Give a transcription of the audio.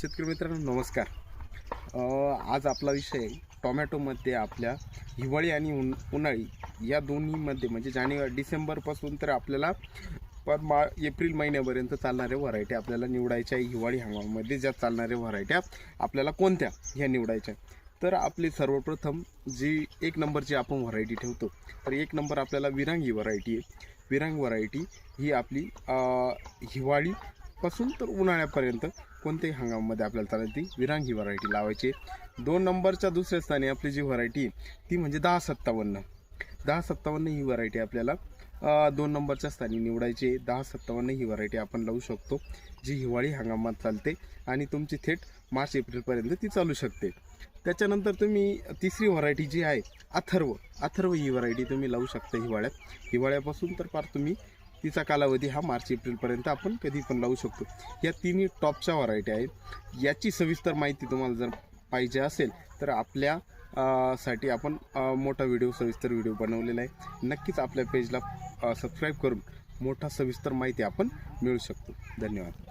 शेतकरी मित्रांनो नमस्कार। आज आपला विषय टोमॅटोमध्ये आपल्या हिवाळी आणि उन्हाळी या दोन्हीमध्ये म्हणजे जानेवारी डिसेंबरपासून तर आपल्याला एप्रिल महिन्यापर्यंत चालणाऱ्या व्हरायटी आपल्याला निवडायच्या आहे। हिवाळी हंगामामध्ये ज्या चालणाऱ्या व्हरायट्या आपल्याला कोणत्या ह्या निवडायच्या। तर आपली सर्वप्रथम जी एक नंबरची आपण व्हरायटी ठेवतो तर एक नंबर आपल्याला विरांग ही व्हरायटी आहे। विरांग व्हरायटी ही आपली हिवाळी पासून तर उन्हाळ्यापर्यंत कोणत्याही हंगामामध्ये आपल्याला चालेल ती विरांग ही व्हरायटी लावायची। दोन नंबरच्या दुसऱ्या स्थानी आपली जी व्हरायटी ती म्हणजे 1057 ही व्हरायटी आपल्याला दोन नंबरच्या स्थानी निवडायची। 1057 ही व्हरायटी आपण लावू शकतो जी हिवाळी हंगामात चालते आणि तुमची थेट मार्च एप्रिलपर्यंत ती चालू शकते। त्याच्यानंतर तुम्ही तिसरी व्हरायटी जी आहे अथर्व ही व्हरायटी तुम्ही लावू शकता हिवाळ्यापासून तर पार तुम्ही तिचा कालावधी हा मार्च एप्रिलपर्यंत आपण कधी पण लावू शकतो। या तिन्ही टॉपच्या व्हरायटी आहेत। याची सविस्तर माहिती तुम्हाला जर पाहिजे असेल तर आपल्या साठी आपण मोठा सविस्तर व्हिडिओ बनवलेला आहे। नक्कीच आपल्या पेजला सबस्क्राईब करून मोठा सविस्तर माहिती आपण मिळू शकतो। धन्यवाद।